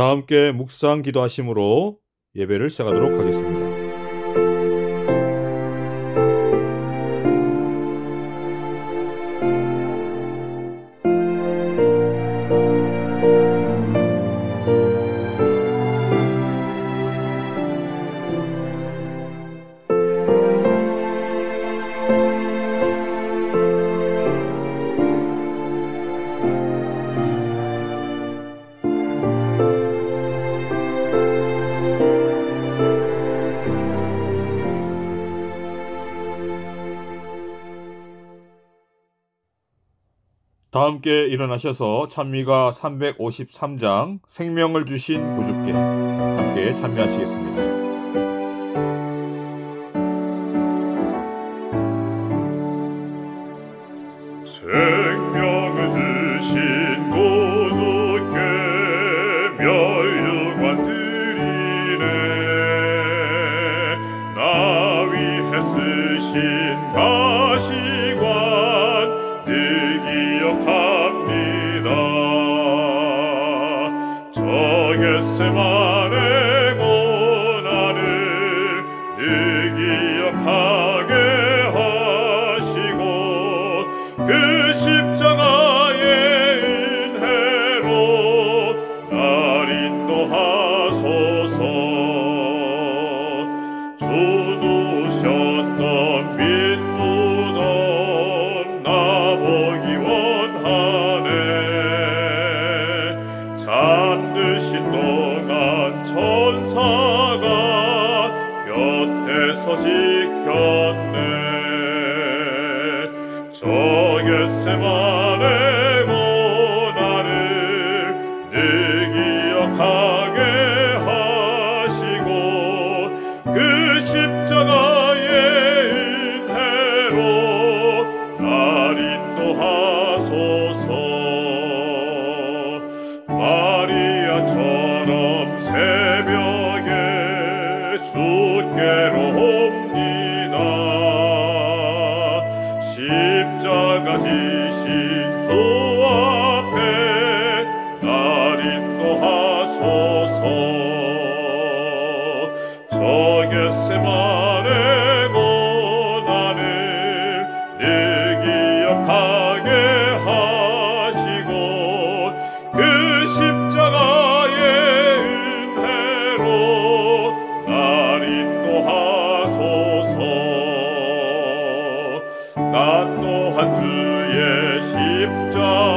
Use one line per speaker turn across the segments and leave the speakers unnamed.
다 함께 묵상 기도하심으로 예배를 시작하도록 하겠습니다. 다 함께 일어나셔서 찬미가 353장 생명을 주신 구주께 함께 찬미하시겠습니다.
생명을 주신 구주께 멸류관 드리네. 나 위해 쓰신 가시관 늘 기억합니다. 저 겟세마네 고난을 늘 기억하게 하시고 그 십자가의 은혜로 날 인도하소서. 주 누우셨던 빈 무덤 나 보기 원하네. 잠드신 동안 천사가 곁에서 지켰네. 저 겟세마네 고난을 늘 기억하게 하시고 그 십자가의 은혜로 날 인도하소서. 마리아처럼 새벽에 주께로 옵니다. 십자가 지신 주 앞에 날 인도하소서. 저 겟세마네 고난을 늘 기억하게 하시고 그 십자가의 은혜로 날 인도하소서. 나 또한 주의 십자가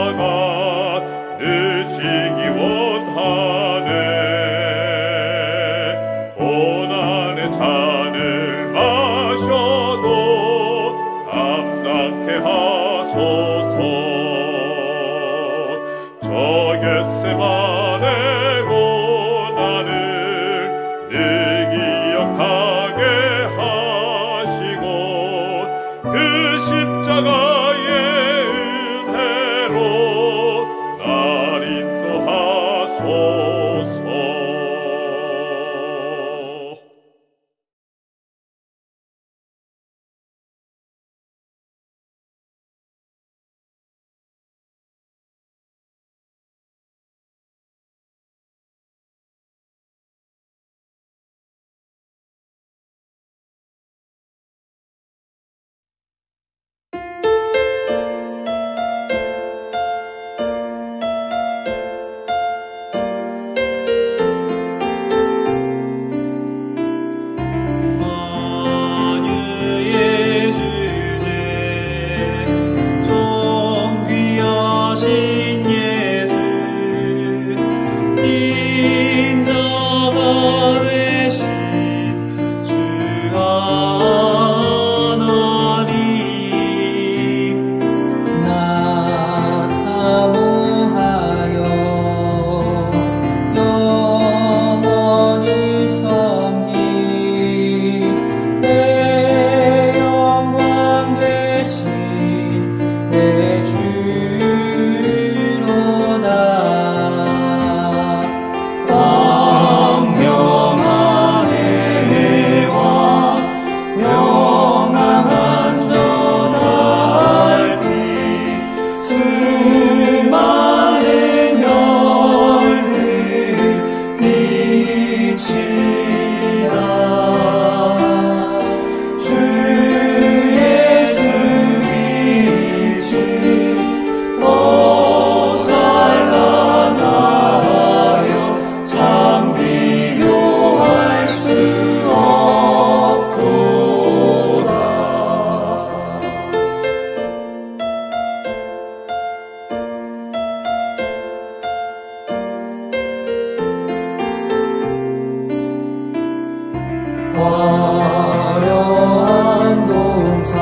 화려한 동산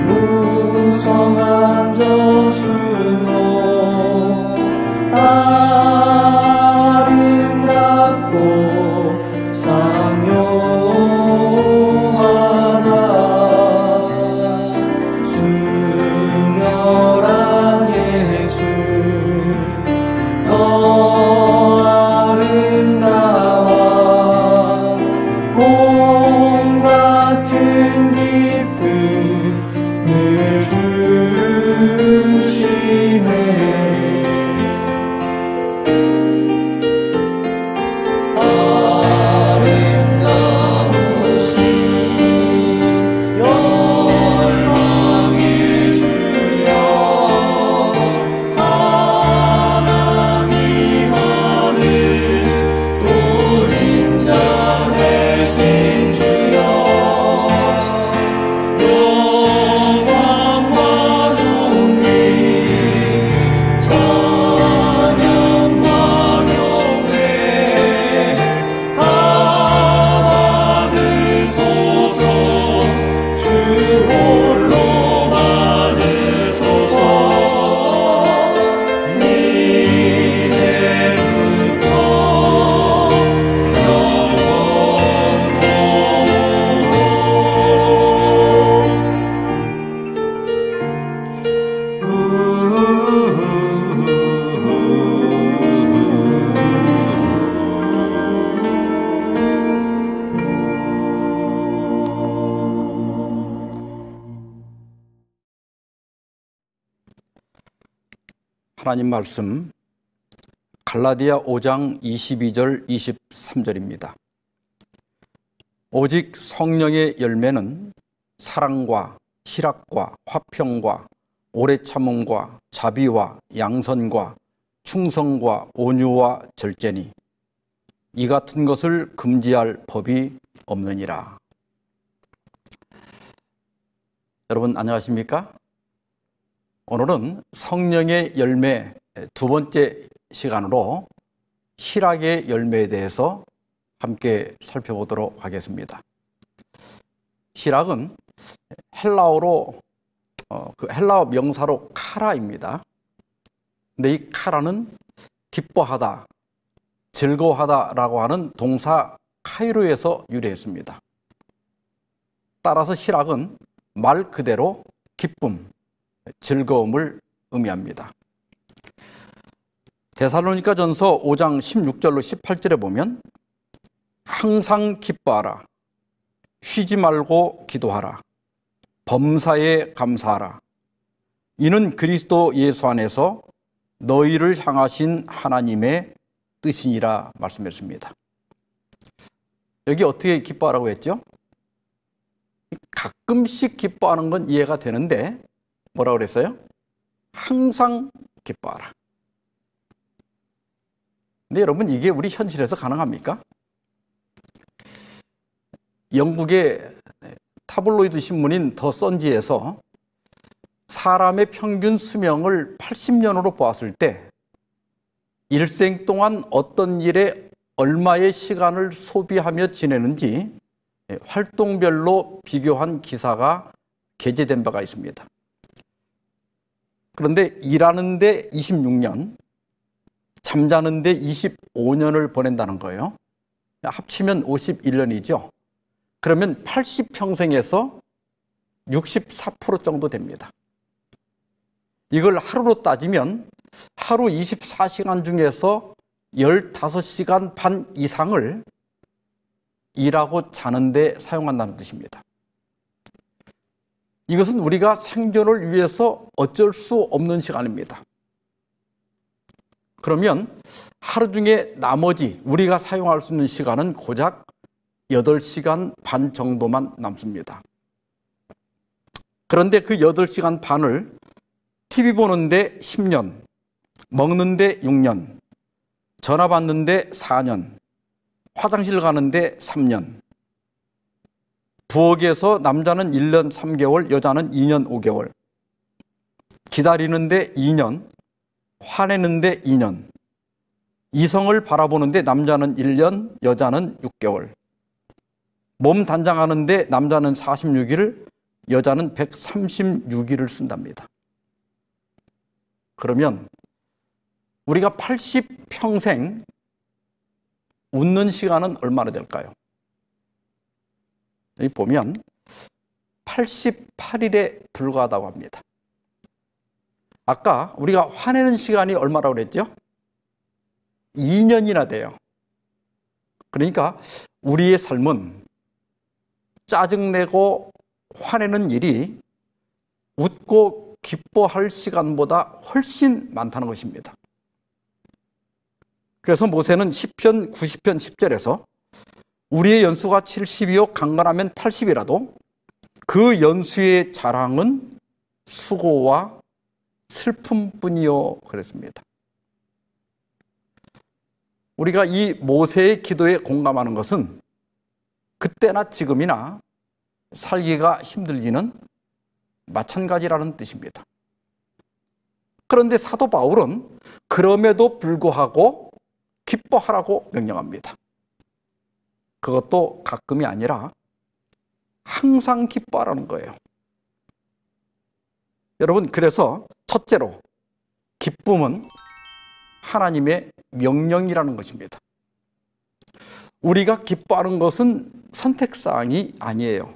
무성한 저수로 아름답고 장묘하다 순결한 예수 더 아름다워 봄 같은 기쁨을 주시네 아름다우신 열방의 주여 하나님 아는 그림자 되신 주여 영광과 존귀 찬양과 경배 다 받으소서 주 홀로 받으소서 이제부터
하나님 말씀 갈라디아 5장 22절 23절입니다. 오직 성령의 열매는 사랑과 희락과 화평과 오래 참음과 자비와 양선과 충성과 온유와 절제니 이 같은 것을 금지할 법이 없느니라. 여러분 안녕하십니까? 오늘은 성령의 열매 두 번째 시간으로 희락의 열매에 대해서 함께 살펴보도록 하겠습니다. 희락은 헬라어로 그 헬라어 명사로 카라입니다. 근데 이 카라는 기뻐하다, 즐거워하다라고 하는 동사 카이로에서 유래했습니다. 따라서 희락은 말 그대로 기쁨, 즐거움을 의미합니다. 데살로니가전서 5장 16절로 18절에 보면 항상 기뻐하라, 쉬지 말고 기도하라, 범사에 감사하라. 이는 그리스도 예수 안에서 너희를 향하신 하나님의 뜻이니라 말씀했습니다. 여기 어떻게 기뻐하라고 했죠? 가끔씩 기뻐하는 건 이해가 되는데 뭐라고 그랬어요? 항상 기뻐하라. 근데 여러분 이게 우리 현실에서 가능합니까? 영국의 타블로이드 신문인 더 선지에서 사람의 평균 수명을 80년으로 보았을 때 일생 동안 어떤 일에 얼마의 시간을 소비하며 지내는지 활동별로 비교한 기사가 게재된 바가 있습니다. 그런데 일하는 데 26년, 잠자는 데 25년을 보낸다는 거예요. 합치면 51년이죠. 그러면 80평생에서 64% 정도 됩니다. 이걸 하루로 따지면 하루 24시간 중에서 15시간 반 이상을 일하고 자는데 사용한다는 뜻입니다. 이것은 우리가 생존을 위해서 어쩔 수 없는 시간입니다. 그러면 하루 중에 나머지 우리가 사용할 수 있는 시간은 고작 8시간 반 정도만 남습니다. 그런데 그 8시간 반을 TV 보는데 10년, 먹는데 6년, 전화 받는데 4년, 화장실 가는데 3년, 부엌에서 남자는 1년 3개월, 여자는 2년 5개월, 기다리는데 2년, 화내는데 2년, 이성을 바라보는데 남자는 1년, 여자는 6개월, 몸 단장하는데 남자는 46일, 여자는 136일을 쓴답니다. 그러면 우리가 80평생 웃는 시간은 얼마나 될까요? 여기 보면 88일에 불과하다고 합니다. 아까 우리가 화내는 시간이 얼마라고 그랬죠? 2년이나 돼요. 그러니까 우리의 삶은 짜증내고 화내는 일이 웃고 기뻐할 시간보다 훨씬 많다는 것입니다. 그래서 모세는 시편 90편 10절에서 우리의 연수가 70이요 강건하면 80이라도 그 연수의 자랑은 수고와 슬픔뿐이요 그랬습니다. 우리가 이 모세의 기도에 공감하는 것은 그때나 지금이나 살기가 힘들기는 마찬가지라는 뜻입니다. 그런데 사도 바울은 그럼에도 불구하고 기뻐하라고 명령합니다. 그것도 가끔이 아니라 항상 기뻐하라는 거예요. 여러분, 그래서 첫째로 기쁨은 하나님의 명령이라는 것입니다. 우리가 기뻐하는 것은 선택사항이 아니에요.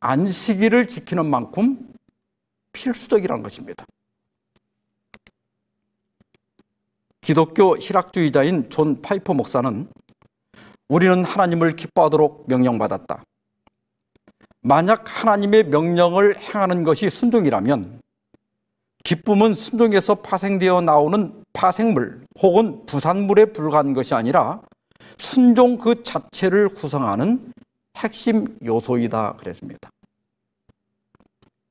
안식일을 지키는 만큼 필수적이라는 것입니다. 기독교 희락주의자인 존 파이퍼 목사는 우리는 하나님을 기뻐하도록 명령받았다. 만약 하나님의 명령을 행하는 것이 순종이라면 기쁨은 순종에서 파생되어 나오는 파생물 혹은 부산물에 불과한 것이 아니라 순종 그 자체를 구성하는 핵심 요소이다 그랬습니다.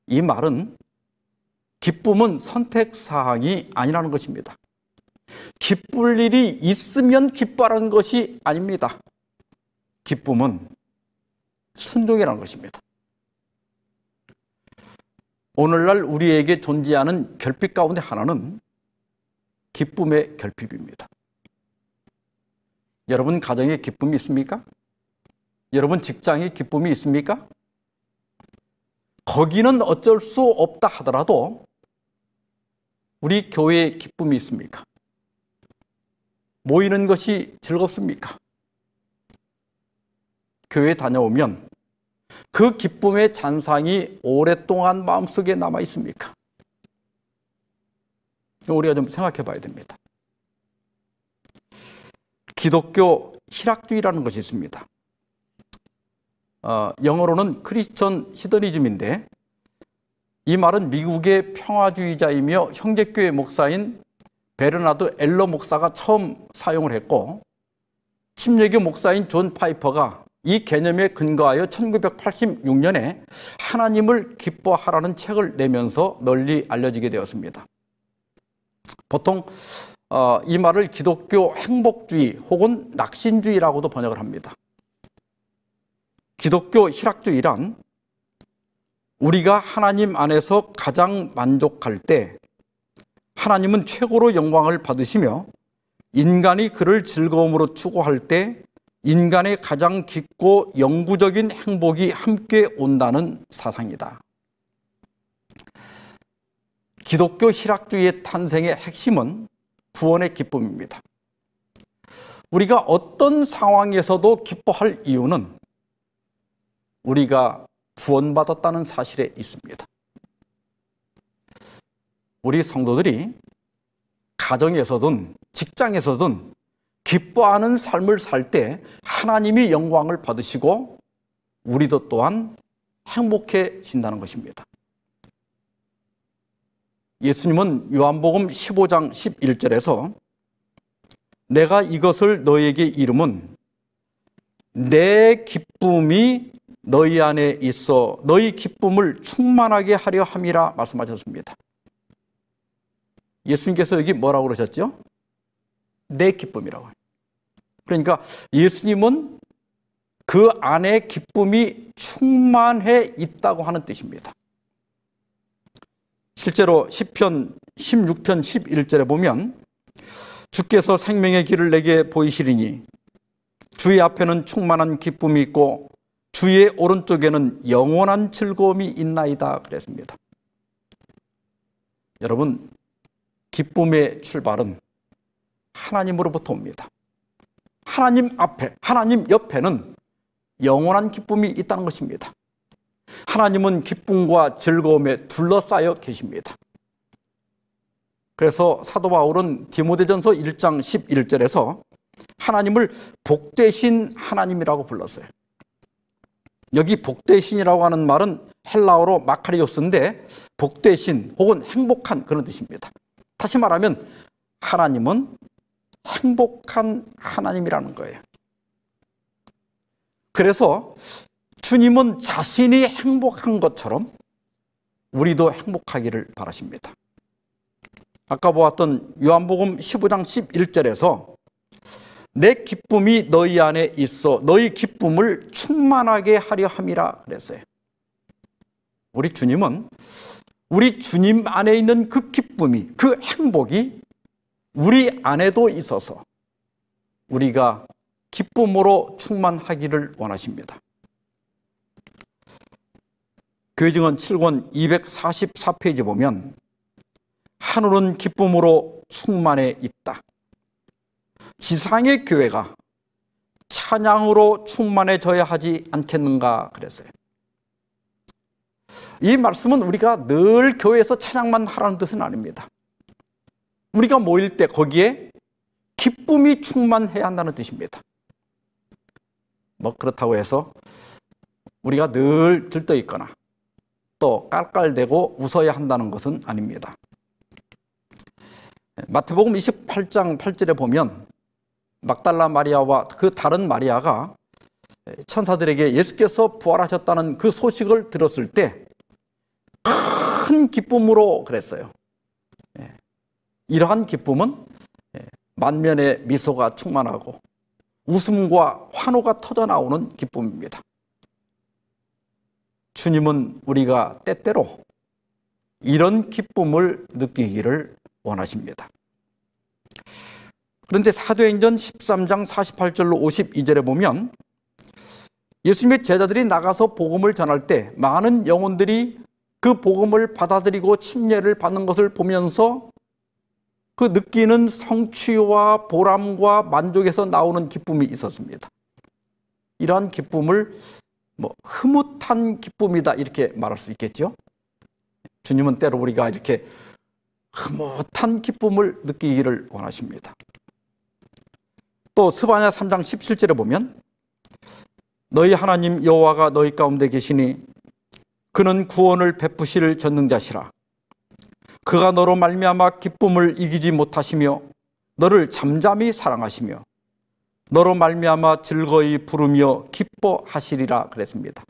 이 말은 기쁨은 선택사항이 아니라는 것입니다. 기쁠 일이 있으면 기뻐하는 것이 아닙니다. 기쁨은 순종이라는 것입니다. 오늘날 우리에게 존재하는 결핍 가운데 하나는 기쁨의 결핍입니다. 여러분 가정에 기쁨이 있습니까? 여러분 직장에 기쁨이 있습니까? 거기는 어쩔 수 없다 하더라도 우리 교회에 기쁨이 있습니까? 모이는 것이 즐겁습니까? 교회 다녀오면 그 기쁨의 잔상이 오랫동안 마음속에 남아 있습니까? 우리가 좀 생각해 봐야 됩니다. 기독교 희락주의라는 것이 있습니다. 영어로는 크리스천 히더니즘인데 이 말은 미국의 평화주의자이며 형제교회 목사인 베르나드 엘러 목사가 처음 사용을 했고 침례교 목사인 존 파이퍼가 이 개념에 근거하여 1986년에 하나님을 기뻐하라는 책을 내면서 널리 알려지게 되었습니다. 보통 이 말을 기독교 행복주의 혹은 낙신주의라고도 번역을 합니다. 기독교 희락주의란 우리가 하나님 안에서 가장 만족할 때 하나님은 최고로 영광을 받으시며 인간이 그를 즐거움으로 추구할 때 인간의 가장 깊고 영구적인 행복이 함께 온다는 사상이다. 기독교 희락주의의 탄생의 핵심은 구원의 기쁨입니다. 우리가 어떤 상황에서도 기뻐할 이유는 우리가 구원받았다는 사실에 있습니다. 우리 성도들이 가정에서든 직장에서든 기뻐하는 삶을 살 때 하나님이 영광을 받으시고 우리도 또한 행복해진다는 것입니다. 예수님은 요한복음 15장 11절에서 내가 이것을 너희에게 이름은 내 기쁨이 너희 안에 있어 너희 기쁨을 충만하게 하려 함이라 말씀하셨습니다. 예수님께서 여기 뭐라고 그러셨죠? 내 기쁨이라고. 그러니까 예수님은 그 안에 기쁨이 충만해 있다고 하는 뜻입니다. 실제로 시편 16편 11절에 보면 주께서 생명의 길을 내게 보이시리니 주의 앞에는 충만한 기쁨이 있고 주의 오른쪽에는 영원한 즐거움이 있나이다 그랬습니다. 여러분, 기쁨의 출발은 하나님으로부터 옵니다. 하나님 앞에, 하나님 옆에는 영원한 기쁨이 있다는 것입니다. 하나님은 기쁨과 즐거움에 둘러싸여 계십니다. 그래서 사도 바울은 디모데전서 1장 11절에서 하나님을 복되신 하나님이라고 불렀어요. 여기 복되신이라고 하는 말은 헬라어로 마카리오스인데 복되신 혹은 행복한 그런 뜻입니다. 다시 말하면 하나님은 행복한 하나님이라는 거예요. 그래서 주님은 자신이 행복한 것처럼 우리도 행복하기를 바라십니다. 아까 보았던 요한복음 15장 11절에서 내 기쁨이 너희 안에 있어 너희 기쁨을 충만하게 하려 함이라 그랬어요. 우리 주님은 우리 주님 안에 있는 그 기쁨이, 그 행복이 우리 안에도 있어서 우리가 기쁨으로 충만하기를 원하십니다. 교회증언 7권 244페이지 보면 하늘은 기쁨으로 충만해 있다. 지상의 교회가 찬양으로 충만해져야 하지 않겠는가 그랬어요. 이 말씀은 우리가 늘 교회에서 찬양만 하라는 뜻은 아닙니다. 우리가 모일 때 거기에 기쁨이 충만해야 한다는 뜻입니다. 그렇다고 해서 우리가 늘 들떠 있거나 또 깔깔대고 웃어야 한다는 것은 아닙니다. 마태복음 28장 8절에 보면 막달라 마리아와 그 다른 마리아가 천사들에게 예수께서 부활하셨다는 그 소식을 들었을 때 큰 기쁨으로 그랬어요. 이러한 기쁨은 만면에 미소가 충만하고 웃음과 환호가 터져나오는 기쁨입니다. 주님은 우리가 때때로 이런 기쁨을 느끼기를 원하십니다. 그런데 사도행전 13장 48절로 52절에 보면 예수님의 제자들이 나가서 복음을 전할 때 많은 영혼들이 그 복음을 받아들이고 침례를 받는 것을 보면서 그 느끼는 성취와 보람과 만족에서 나오는 기쁨이 있었습니다. 이러한 기쁨을 흐뭇한 기쁨이다 이렇게 말할 수 있겠죠. 주님은 때로 우리가 이렇게 흐뭇한 기쁨을 느끼기를 원하십니다. 또 스바냐 3장 17절에 보면 너희 하나님 여호와가 너희 가운데 계시니 그는 구원을 베푸실 전능자시라. 그가 너로 말미암아 기쁨을 이기지 못하시며 너를 잠잠히 사랑하시며 너로 말미암아 즐거이 부르며 기뻐하시리라 그랬습니다.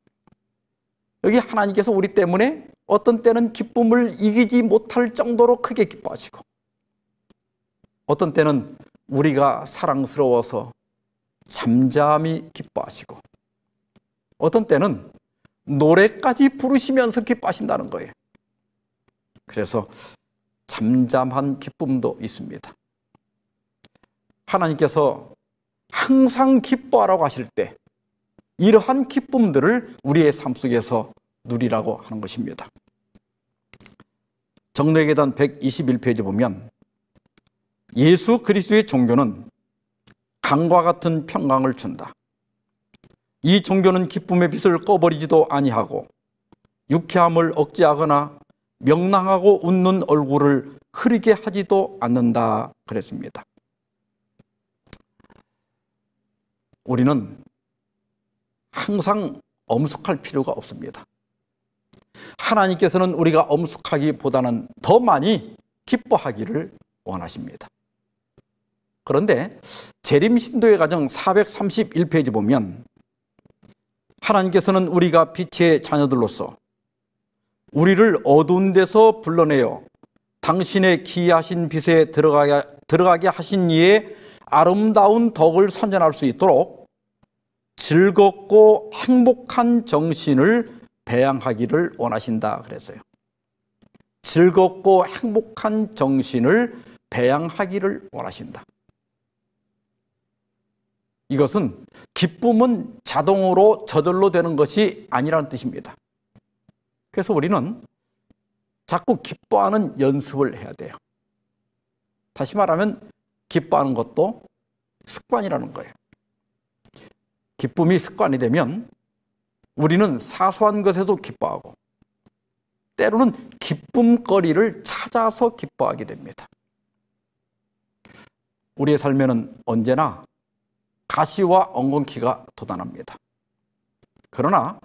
여기 하나님께서 우리 때문에 어떤 때는 기쁨을 이기지 못할 정도로 크게 기뻐하시고 어떤 때는 우리가 사랑스러워서 잠잠히 기뻐하시고 어떤 때는 노래까지 부르시면서 기뻐하신다는 거예요. 그래서 잠잠한 기쁨도 있습니다. 하나님께서 항상 기뻐하라고 하실 때 이러한 기쁨들을 우리의 삶 속에서 누리라고 하는 것입니다. 정례계단 121페이지 보면 예수 그리스도의 종교는 강과 같은 평강을 준다. 이 종교는 기쁨의 빛을 꺼버리지도 아니하고 유쾌함을 억제하거나 명랑하고 웃는 얼굴을 흐리게 하지도 않는다 그랬습니다. 우리는 항상 엄숙할 필요가 없습니다. 하나님께서는 우리가 엄숙하기보다는 더 많이 기뻐하기를 원하십니다. 그런데 재림신도의 가정 431페이지 보면 하나님께서는 우리가 빛의 자녀들로서 우리를 어두운 데서 불러내어 당신의 기이하신 빛에 들어가게 하신 이의 아름다운 덕을 선전할 수 있도록 즐겁고 행복한 정신을 배양하기를 원하신다 그랬어요. 즐겁고 행복한 정신을 배양하기를 원하신다. 이것은 기쁨은 자동으로 저절로 되는 것이 아니라는 뜻입니다. 그래서 우리는 자꾸 기뻐하는 연습을 해야 돼요. 다시 말하면 기뻐하는 것도 습관이라는 거예요. 기쁨이 습관이 되면 우리는 사소한 것에도 기뻐하고 때로는 기쁨거리를 찾아서 기뻐하게 됩니다. 우리의 삶에는 언제나 가시와 엉겅퀴가 도단합니다. 그러나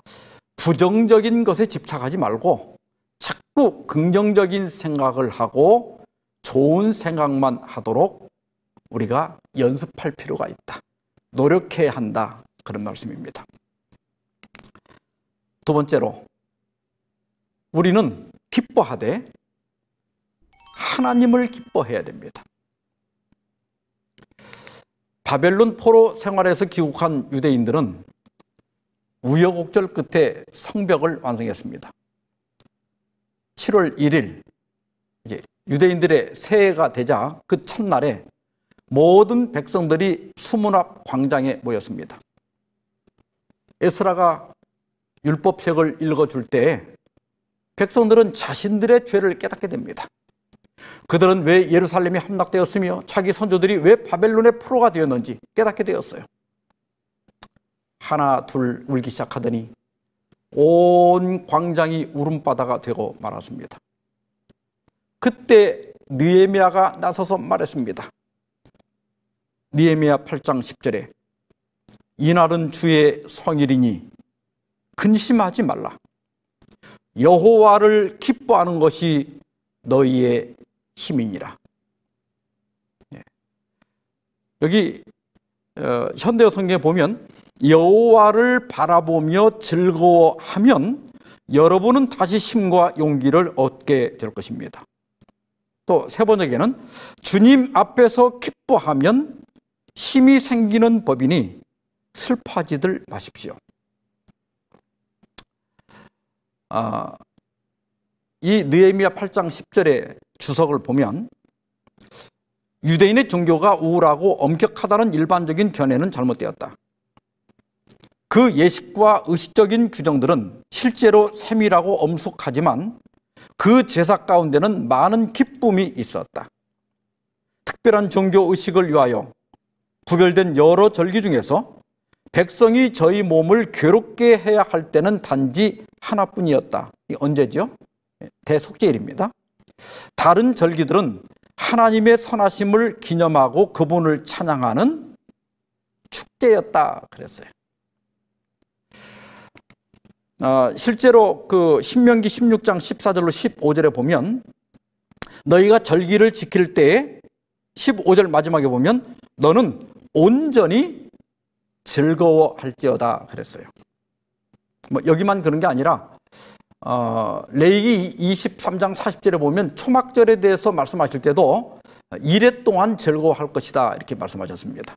부정적인 것에 집착하지 말고 자꾸 긍정적인 생각을 하고 좋은 생각만 하도록 우리가 연습할 필요가 있다. 노력해야 한다. 그런 말씀입니다. 두 번째로, 우리는 기뻐하되 하나님을 기뻐해야 됩니다. 바벨론 포로 생활에서 귀국한 유대인들은 우여곡절 끝에 성벽을 완성했습니다. 7월 1일 이제 유대인들의 새해가 되자 그 첫날에 모든 백성들이 수문 앞 광장에 모였습니다. 에스라가 율법책을 읽어줄 때 백성들은 자신들의 죄를 깨닫게 됩니다. 그들은 왜 예루살렘이 함락되었으며 자기 선조들이 왜 바벨론의 포로가 되었는지 깨닫게 되었어요. 하나 둘 울기 시작하더니 온 광장이 울음바다가 되고 말았습니다. 그때 느헤미야가 나서서 말했습니다. 느헤미야 8장 10절에 이날은 주의 성일이니 근심하지 말라. 여호와를 기뻐하는 것이 너희의 힘이니라. 여기 현대어 성경에 보면 여호와를 바라보며 즐거워하면 여러분은 다시 힘과 용기를 얻게 될 것입니다. 또 세 번역에는 주님 앞에서 기뻐하면 힘이 생기는 법이니 슬퍼하지들 마십시오. 이 느헤미야 8장 10절의 주석을 보면 유대인의 종교가 우울하고 엄격하다는 일반적인 견해는 잘못되었다. 그 예식과 의식적인 규정들은 실제로 세밀하고 엄숙하지만 그 제사 가운데는 많은 기쁨이 있었다. 특별한 종교 의식을 위하여 구별된 여러 절기 중에서 백성이 저희 몸을 괴롭게 해야 할 때는 단지 하나뿐이었다. 이 언제죠? 대속죄일입니다. 다른 절기들은 하나님의 선하심을 기념하고 그분을 찬양하는 축제였다 그랬어요. 실제로 그 신명기 16장 14절로 15절에 보면 너희가 절기를 지킬 때에 15절 마지막에 보면 너는 온전히 즐거워할지어다 그랬어요. 뭐 여기만 그런 게 아니라 레위기 23장 40절에 보면 초막절에 대해서 말씀하실 때도 이래 동안 즐거워할 것이다 이렇게 말씀하셨습니다.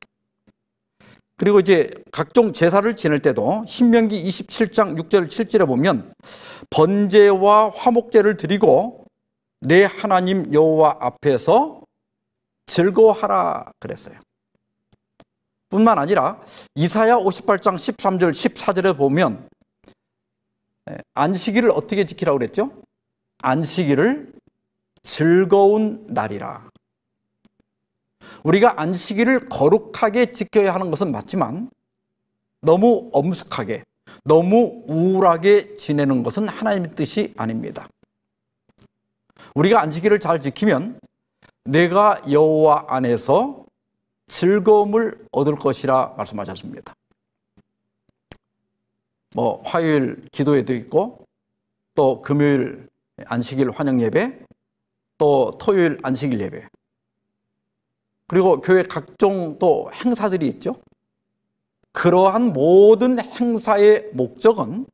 그리고 이제 각종 제사를 지낼 때도 신명기 27장 6절 7절에 보면 번제와 화목제를 드리고 내 하나님 여호와 앞에서 즐거워하라 그랬어요. 뿐만 아니라 이사야 58장 13절 14절에 보면 안식일을 어떻게 지키라고 그랬죠? 안식일을 즐거운 날이라. 우리가 안식일을 거룩하게 지켜야 하는 것은 맞지만 너무 엄숙하게, 너무 우울하게 지내는 것은 하나님의 뜻이 아닙니다. 우리가 안식일을 잘 지키면 내가 여호와 안에서 즐거움을 얻을 것이라 말씀하셨습니다. 뭐 화요일 기도회도 있고 또 금요일 안식일 환영 예배, 또 토요일 안식일 예배, 그리고 교회 각종 또 행사들이 있죠. 그러한 모든 행사의 목적은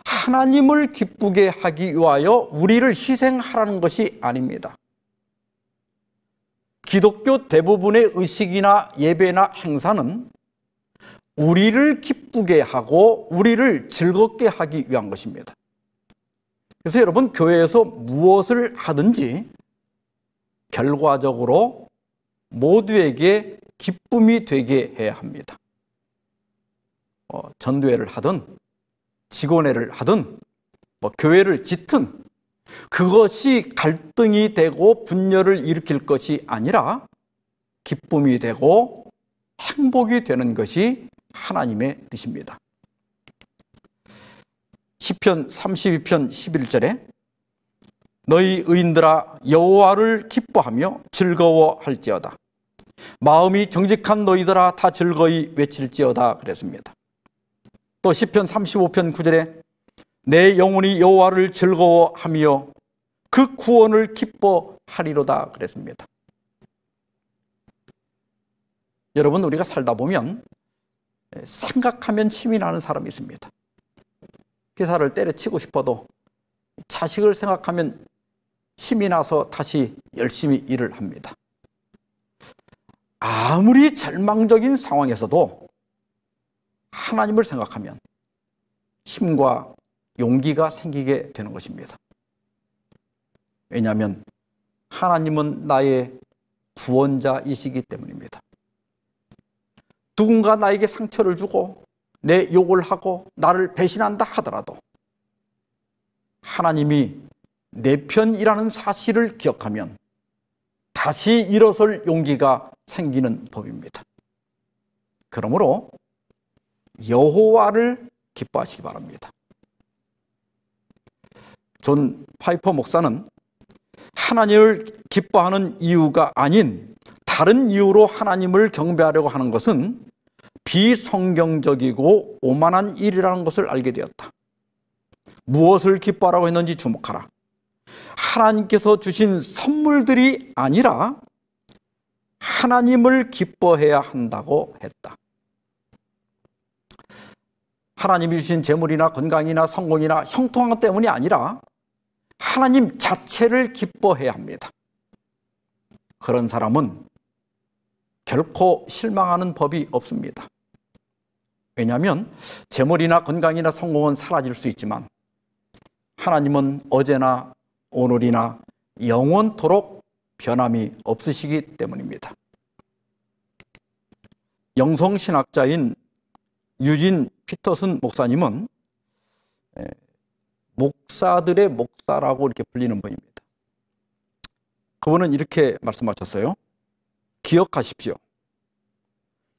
하나님을 기쁘게 하기 위하여 우리를 희생하라는 것이 아닙니다. 기독교 대부분의 의식이나 예배나 행사는 우리를 기쁘게 하고 우리를 즐겁게 하기 위한 것입니다. 그래서 여러분, 교회에서 무엇을 하든지 결과적으로 모두에게 기쁨이 되게 해야 합니다. 전도회를 하든 직원회를 하든 교회를 짓든 그것이 갈등이 되고 분열을 일으킬 것이 아니라 기쁨이 되고 행복이 되는 것이 하나님의 뜻입니다. 시편 32편 11절에 너희 의인들아 여호와를 기뻐하며 즐거워할지어다. 마음이 정직한 너희들아 다 즐거이 외칠지어다 그랬습니다. 또 시편 35편 9절에 내 영혼이 여호와를 즐거워하며 그 구원을 기뻐하리로다 그랬습니다. 여러분, 우리가 살다 보면 생각하면 힘이 나는 사람이 있습니다. 기사를 때려치고 싶어도 자식을 생각하면 힘이 나서 다시 열심히 일을 합니다. 아무리 절망적인 상황에서도 하나님을 생각하면 힘과 용기가 생기게 되는 것입니다. 왜냐하면 하나님은 나의 구원자이시기 때문입니다. 누군가 나에게 상처를 주고 내 욕을 하고 나를 배신한다 하더라도 하나님이 내 편이라는 사실을 기억하면 다시 일어설 용기가 생기는 법입니다. 그러므로 여호와를 기뻐하시기 바랍니다. 존 파이퍼 목사는 하나님을 기뻐하는 이유가 아닌 다른 이유로 하나님을 경배하려고 하는 것은 비성경적이고 오만한 일이라는 것을 알게 되었다. 무엇을 기뻐하라고 했는지 주목하라. 하나님께서 주신 선물들이 아니라 하나님을 기뻐해야 한다고 했다. 하나님이 주신 재물이나 건강이나 성공이나 형통함 때문이 아니라 하나님 자체를 기뻐해야 합니다. 그런 사람은 결코 실망하는 법이 없습니다. 왜냐하면 재물이나 건강이나 성공은 사라질 수 있지만 하나님은 어제나 오늘이나 영원토록 변함이 없으시기 때문입니다. 영성신학자인 유진 피터슨 목사님은 목사들의 목사라고 이렇게 불리는 분입니다. 그분은 이렇게 말씀하셨어요. 기억하십시오.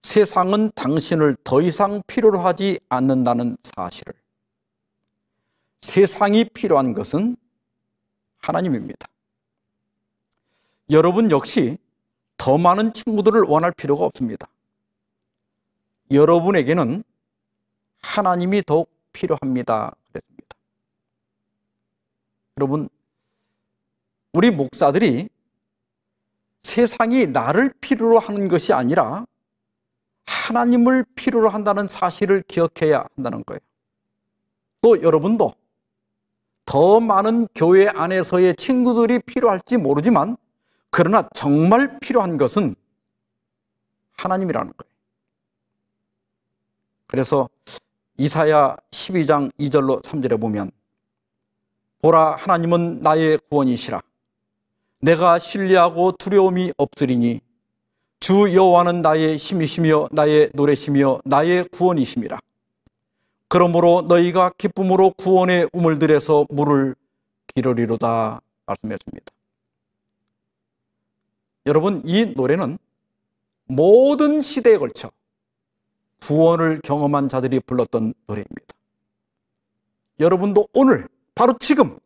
세상은 당신을 더 이상 필요로 하지 않는다는 사실을. 세상이 필요한 것은 하나님입니다. 여러분 역시 더 많은 친구들을 원할 필요가 없습니다. 여러분에게는 하나님이 더욱 필요합니다. 그랬습니다. 여러분, 우리 목사들이 세상이 나를 필요로 하는 것이 아니라 하나님을 필요로 한다는 사실을 기억해야 한다는 거예요. 또 여러분도 더 많은 교회 안에서의 친구들이 필요할지 모르지만 그러나 정말 필요한 것은 하나님이라는 거예요. 그래서 이사야 12장 2절로 3절에 보면 보라, 하나님은 나의 구원이시라. 내가 신뢰하고 두려움이 없으리니 주 여호와는 나의 힘이시며 나의 노래시며 나의 구원이심이라. 그러므로 너희가 기쁨으로 구원의 우물들에서 물을 기르리로다 말씀했습니다. 여러분, 이 노래는 모든 시대에 걸쳐 구원을 경험한 자들이 불렀던 노래입니다. 여러분도 오늘 바로 지금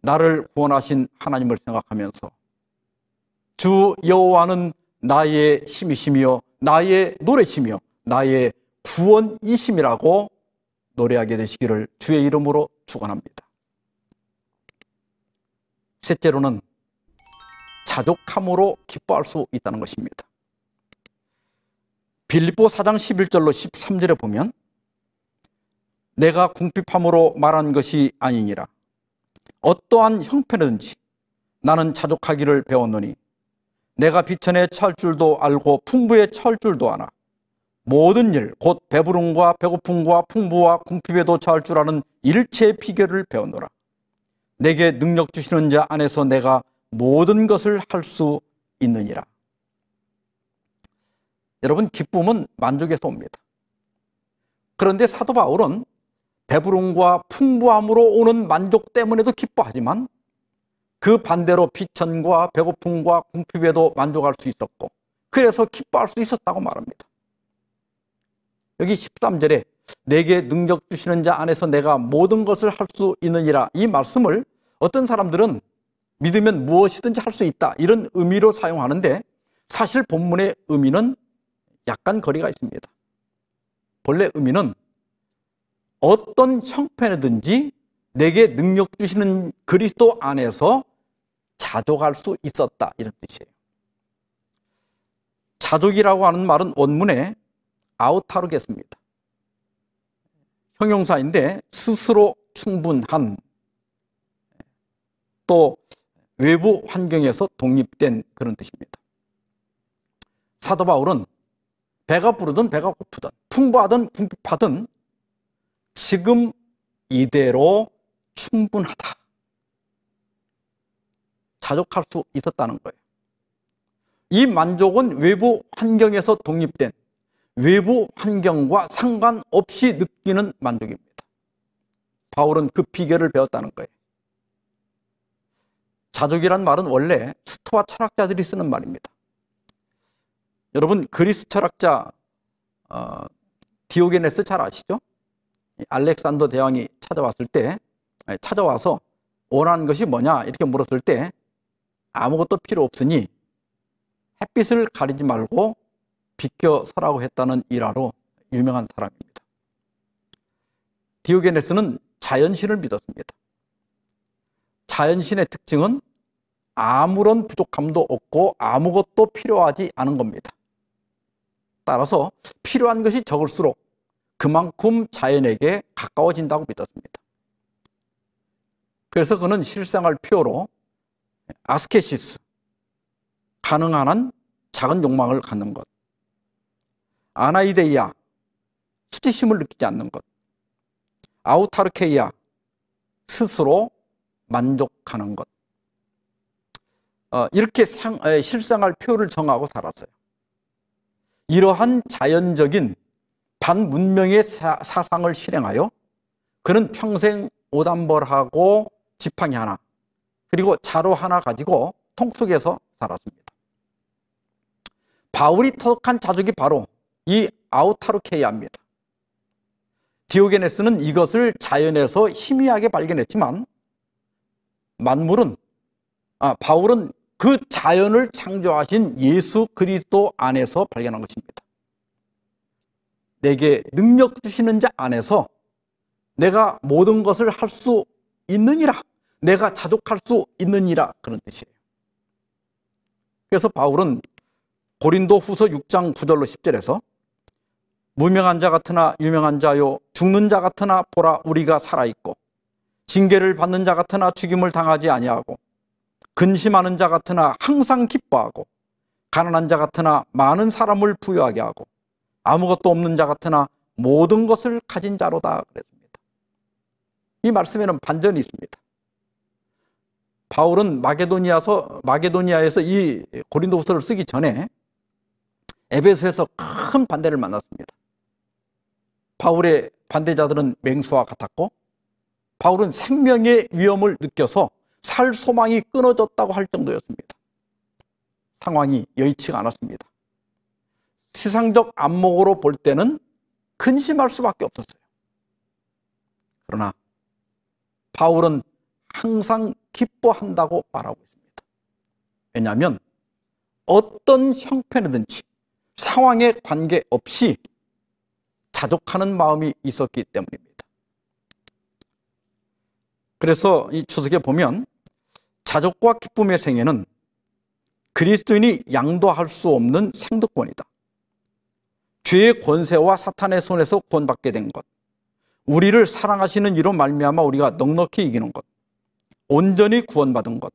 나를 구원하신 하나님을 생각하면서 주 여호와는 나의 힘이시며 나의 노래시며 나의 구원이심이라고 노래하게 되시기를 주의 이름으로 축원합니다. 셋째로는 자족함으로 기뻐할 수 있다는 것입니다. 빌립보 4장 11절로 13절에 보면 내가 궁핍함으로 말한 것이 아니니라. 어떠한 형편이든지 나는 자족하기를 배웠노니 내가 비천에 처할 줄도 알고 풍부에 처할 줄도 아나 모든 일 곧 배부름과 배고픔과 풍부와 궁핍에도 처할 줄 아는 일체의 비결을 배웠노라. 내게 능력 주시는 자 안에서 내가 모든 것을 할 수 있느니라. 여러분, 기쁨은 만족에서 옵니다. 그런데 사도 바울은 배부름과 풍부함으로 오는 만족 때문에도 기뻐하지만 그 반대로 비천과 배고픔과 궁핍에도 만족할 수 있었고 그래서 기뻐할 수 있었다고 말합니다. 여기 13절에 내게 능력 주시는 자 안에서 내가 모든 것을 할 수 있느니라, 이 말씀을 어떤 사람들은 믿으면 무엇이든지 할 수 있다 이런 의미로 사용하는데 사실 본문의 의미는 약간 거리가 있습니다. 본래 의미는 어떤 형편이든지 내게 능력 주시는 그리스도 안에서 자족할 수 있었다 이런 뜻이에요. 자족이라고 하는 말은 원문에 아우타르겠습니다. 형용사인데 스스로 충분한, 또 외부 환경에서 독립된 그런 뜻입니다. 사도 바울은 배가 부르든 배가 고프든 풍부하든 궁핍하든 지금 이대로 충분하다, 자족할 수 있었다는 거예요. 이 만족은 외부 환경에서 독립된, 외부 환경과 상관없이 느끼는 만족입니다. 바울은 그 비결을 배웠다는 거예요. 자족이란 말은 원래 스토아 철학자들이 쓰는 말입니다. 여러분 그리스 철학자 디오게네스 잘 아시죠? 알렉산더 대왕이 찾아와서 원하는 것이 뭐냐 이렇게 물었을 때 아무것도 필요 없으니 햇빛을 가리지 말고 비켜서라고 했다는 일화로 유명한 사람입니다. 디오게네스는 자연신을 믿었습니다. 자연신의 특징은 아무런 부족함도 없고 아무것도 필요하지 않은 겁니다. 따라서 필요한 것이 적을수록 그만큼 자연에게 가까워진다고 믿었습니다. 그래서 그는 실생활 표어로 아스케시스, 가능한 한 작은 욕망을 갖는 것, 아나이데이아, 수치심을 느끼지 않는 것, 아우타르케이아, 스스로 만족하는 것, 이렇게 실생활 표를 정하고 살았어요. 이러한 자연적인 반문명의 사상을 실행하여 그는 평생 오단벌하고 지팡이 하나 그리고 자루 하나 가지고 통 속에서 살았습니다. 바울이 터득한 자족이 바로 이 아우타르케이아입니다. 디오게네스는 이것을 자연에서 희미하게 발견했지만 바울은 그 자연을 창조하신 예수 그리스도 안에서 발견한 것입니다. 내게 능력 주시는 자 안에서 내가 모든 것을 할 수 있느니라, 내가 자족할 수 있느니라, 그런 뜻이에요. 그래서 바울은 고린도 후서 6장 9절로 10절에서 무명한 자 같으나 유명한 자요, 죽는 자 같으나 보라 우리가 살아있고, 징계를 받는 자 같으나 죽임을 당하지 아니하고, 근심하는 자 같으나 항상 기뻐하고, 가난한 자 같으나 많은 사람을 부유하게 하고, 아무것도 없는 자 같으나 모든 것을 가진 자로다 그랬습니다. 이 말씀에는 반전이 있습니다. 바울은 마게도니아에서 이 고린도후서를 쓰기 전에 에베소에서 큰 반대를 만났습니다. 바울의 반대자들은 맹수와 같았고 바울은 생명의 위험을 느껴서 살 소망이 끊어졌다고 할 정도였습니다. 상황이 여의치가 않았습니다. 세상적 안목으로 볼 때는 근심할 수밖에 없었어요. 그러나 바울은 항상 기뻐한다고 말하고 있습니다. 왜냐하면 어떤 형편이든지 상황에 관계없이 자족하는 마음이 있었기 때문입니다. 그래서 이 추석에 보면 자족과 기쁨의 생애는 그리스도인이 양도할 수 없는 생득권이다. 죄의 권세와 사탄의 손에서 구원받게 된 것, 우리를 사랑하시는 이로 말미암아 우리가 넉넉히 이기는 것, 온전히 구원받은 것,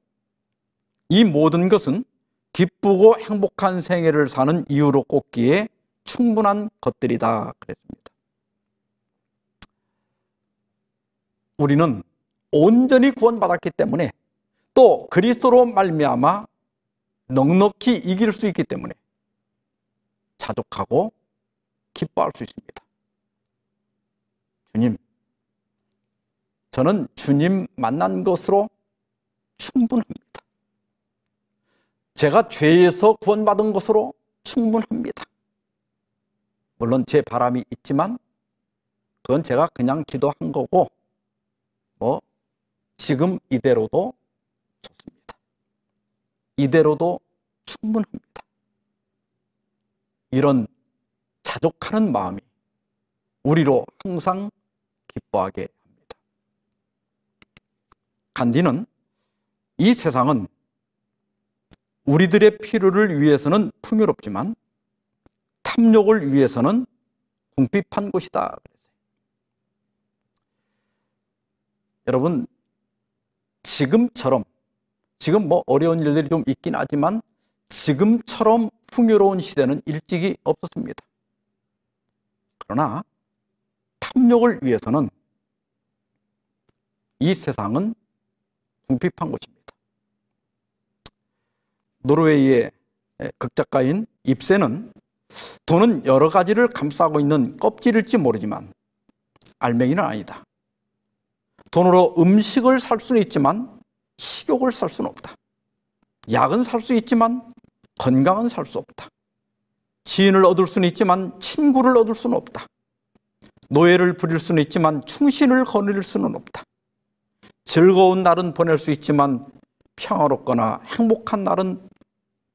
이 모든 것은 기쁘고 행복한 생애를 사는 이유로 꼽기에 충분한 것들이다 그랬습니다. 우리는 온전히 구원받았기 때문에 또 그리스도로 말미암아 넉넉히 이길 수 있기 때문에 자족하고 기뻐할 수 있습니다. 주님, 저는 주님 만난 것으로 충분합니다. 제가 죄에서 구원받은 것으로 충분합니다. 물론 제 바람이 있지만 그건 제가 그냥 기도한 거고 지금 이대로도 좋습니다. 이대로도 충분합니다. 이런 자족하는 마음이 우리로 항상 기뻐하게 합니다. 간디는 이 세상은 우리들의 필요를 위해서는 풍요롭지만 탐욕을 위해서는 궁핍한 곳이다. 여러분, 지금 어려운 일들이 좀 있긴 하지만 지금처럼 풍요로운 시대는 일찍이 없었습니다. 그러나 탐욕을 위해서는 이 세상은 궁핍한 곳입니다. 노르웨이의 극작가인 입센은 돈은 여러 가지를 감싸고 있는 껍질일지 모르지만 알맹이는 아니다. 돈으로 음식을 살 수는 있지만 식욕을 살 수는 없다. 약은 살 수 있지만 건강은 살 수 없다. 지인을 얻을 수는 있지만 친구를 얻을 수는 없다. 노예를 부릴 수는 있지만 충신을 거느릴 수는 없다. 즐거운 날은 보낼 수 있지만 평화롭거나 행복한 날은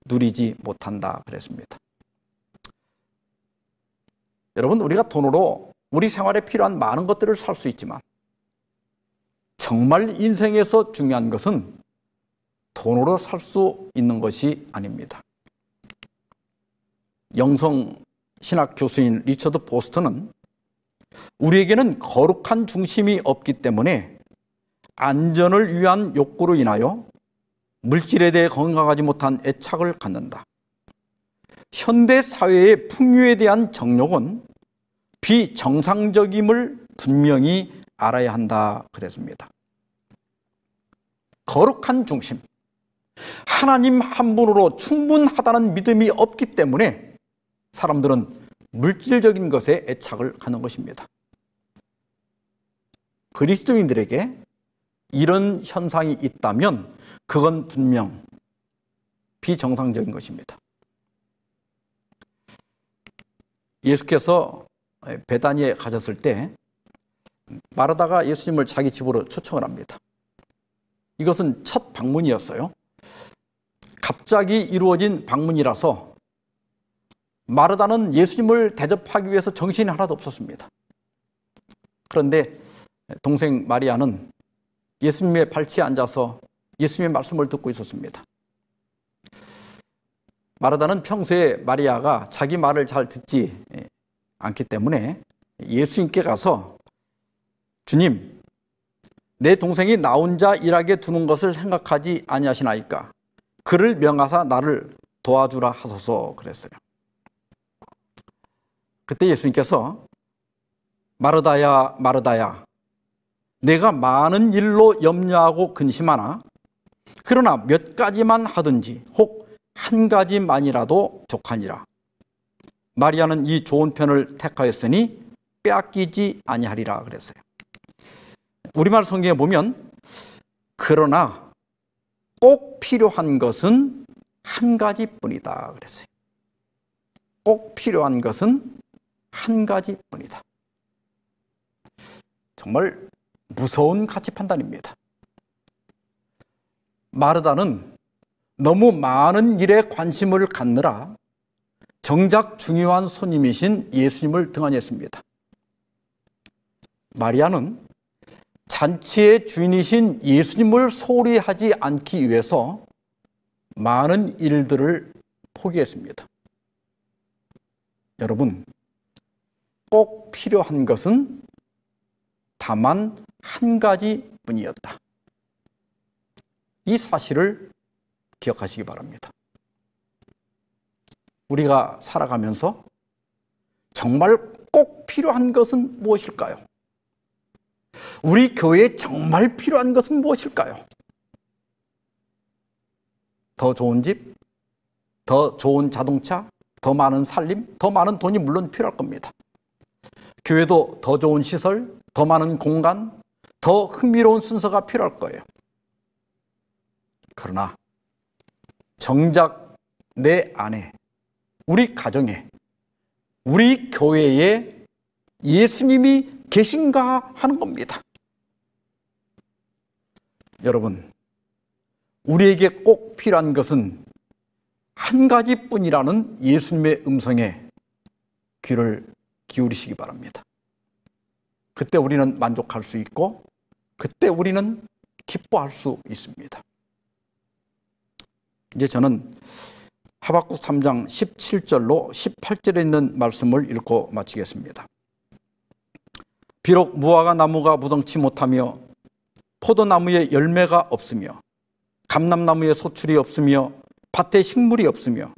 누리지 못한다 그랬습니다. 여러분, 우리가 돈으로 우리 생활에 필요한 많은 것들을 살 수 있지만 정말 인생에서 중요한 것은 돈으로 살 수 있는 것이 아닙니다. 영성 신학 교수인 리처드 포스터는 우리에게는 거룩한 중심이 없기 때문에 안전을 위한 욕구로 인하여 물질에 대해 건강하지 못한 애착을 갖는다. 현대 사회의 풍요에 대한 정욕은 비정상적임을 분명히 알아야 한다 그랬습니다. 거룩한 중심, 하나님 한 분으로 충분하다는 믿음이 없기 때문에 사람들은 물질적인 것에 애착을 하는 것입니다. 그리스도인들에게 이런 현상이 있다면 그건 분명 비정상적인 것입니다. 예수께서 베다니에 가셨을 때 마르다가 예수님을 자기 집으로 초청을 합니다. 이것은 첫 방문이었어요. 갑자기 이루어진 방문이라서 마르다는 예수님을 대접하기 위해서 정신이 하나도 없었습니다. 그런데 동생 마리아는 예수님의 발치에 앉아서 예수님의 말씀을 듣고 있었습니다. 마르다는 평소에 마리아가 자기 말을 잘 듣지 않기 때문에 예수님께 가서 주님, 내 동생이 나 혼자 일하게 두는 것을 생각하지 아니하시나이까? 그를 명하사 나를 도와주라 하소서 그랬어요. 그때 예수님께서 마르다야, 마르다야, 내가 많은 일로 염려하고 근심하나 그러나 몇 가지만 하든지 혹 한 가지만이라도 족하니라. 마리아는 이 좋은 편을 택하였으니 빼앗기지 아니하리라 그랬어요. 우리말 성경에 보면 그러나 꼭 필요한 것은 한 가지뿐이다 그랬어요. 꼭 필요한 것은 한 가지뿐이다. 정말 무서운 가치 판단입니다. 마르다는 너무 많은 일에 관심을 갖느라 정작 중요한 손님이신 예수님을 등한했습니다. 마리아는 잔치의 주인이신 예수님을 소홀히 하지 않기 위해서 많은 일들을 포기했습니다. 여러분, 꼭 필요한 것은 다만 한 가지뿐이었다. 이 사실을 기억하시기 바랍니다. 우리가 살아가면서 정말 꼭 필요한 것은 무엇일까요? 우리 교회에 정말 필요한 것은 무엇일까요? 더 좋은 집, 더 좋은 자동차, 더 많은 살림, 더 많은 돈이 물론 필요할 겁니다. 교회도 더 좋은 시설, 더 많은 공간, 더 흥미로운 순서가 필요할 거예요. 그러나 정작 내 안에, 우리 가정에, 우리 교회에 예수님이 계신가 하는 겁니다. 여러분, 우리에게 꼭 필요한 것은 한 가지뿐이라는 예수님의 음성에 귀를 기울이시기 바랍니다. 그때 우리는 만족할 수 있고, 그때 우리는 기뻐할 수 있습니다. 이제 저는 하박국 3장 17절로 18절에 있는 말씀을 읽고 마치겠습니다. 비록 무화과 나무가 무성치 못하며 포도나무에 열매가 없으며 감람나무에 소출이 없으며 밭에 식물이 없으며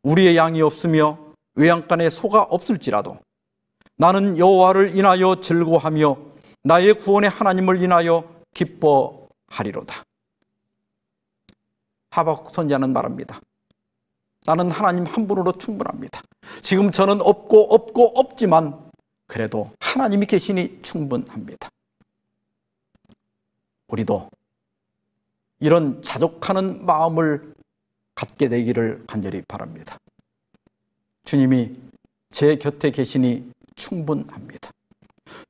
우리의 양이 없으며 외양간에 소가 없을지라도 나는 여호와를 인하여 즐거워하며 나의 구원의 하나님을 인하여 기뻐하리로다. 하박국 선지자는 말합니다. 나는 하나님 한 분으로 충분합니다. 지금 저는 없지만 그래도 하나님이 계시니 충분합니다. 우리도 이런 자족하는 마음을 갖게 되기를 간절히 바랍니다. 주님이 제 곁에 계시니 충분합니다.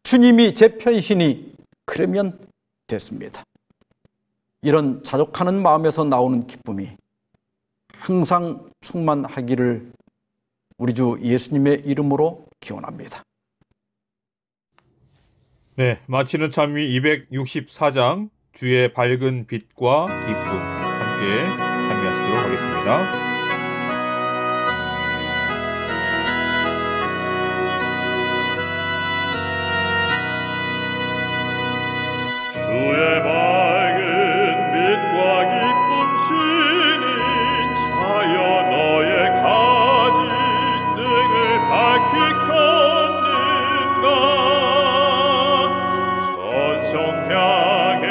주님이 제 편이시니 그러면 됐습니다. 이런 자족하는 마음에서 나오는 기쁨이 항상 충만하기를 우리 주 예수님의 이름으로 기원합니다.
네, 마치는 찬미 264장 주의 밝은 빛과 기쁨 함께 찬미하시도록 하겠습니다.
주의 밝은 빛과 기쁨 신인 자여 너의 가진 등을 밝히 켰는가. 전성 향해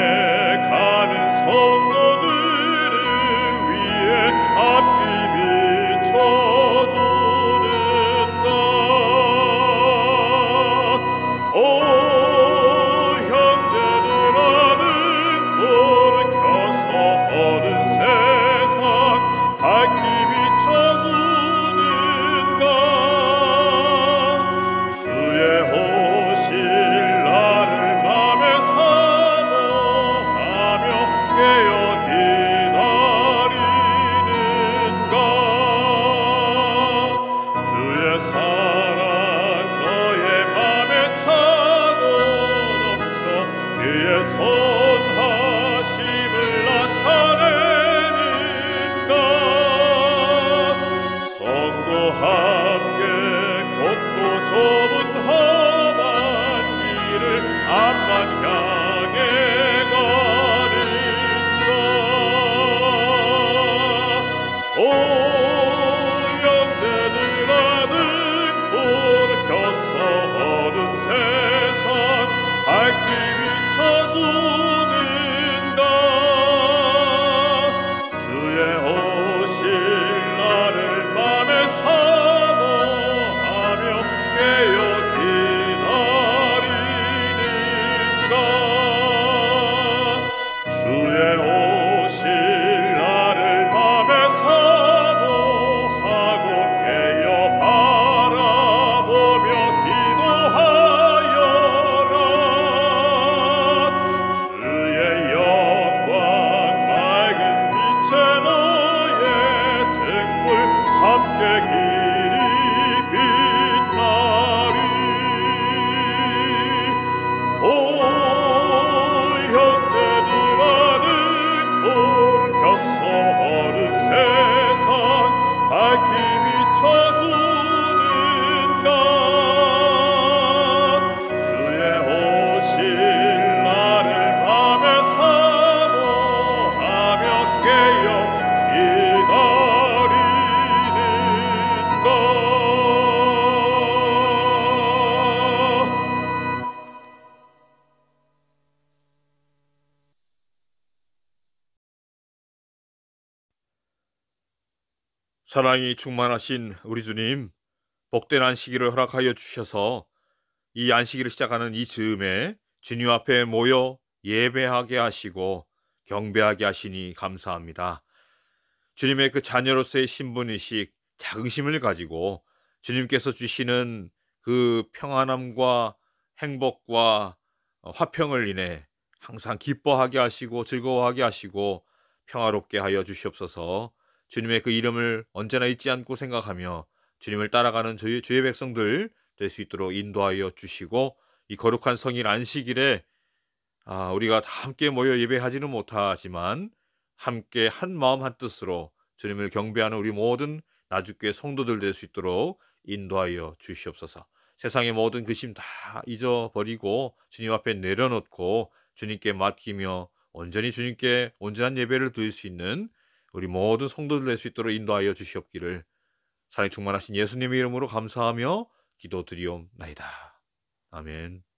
가는 성도들을 위해 앞이 비춰주는가.
사랑이 충만하신 우리 주님, 복된 안식일을 허락하여 주셔서 이 안식일을 시작하는 이 즈음에 주님 앞에 모여 예배하게 하시고 경배하게 하시니 감사합니다. 주님의 그 자녀로서의 신분의식, 자긍심을 가지고 주님께서 주시는 그 평안함과 행복과 화평을 인해 항상 기뻐하게 하시고 즐거워하게 하시고 평화롭게 하여 주시옵소서. 주님의 그 이름을 언제나 잊지 않고 생각하며 주님을 따라가는 주의 백성들 될 수 있도록 인도하여 주시고, 이 거룩한 성일 안식일에 우리가 다 함께 모여 예배하지는 못하지만 함께 한 마음 한 뜻으로 주님을 경배하는 우리 모든 나주교회 성도들 될 수 있도록 인도하여 주시옵소서. 세상의 모든 근심 다 잊어버리고 주님 앞에 내려놓고 주님께 맡기며 온전히 주님께 온전한 예배를 드릴 수 있는 우리 모든 성도들 될 수 있도록 인도하여 주시옵기를 사랑이 충만하신 예수님의 이름으로 감사하며 기도드리옵나이다. 아멘.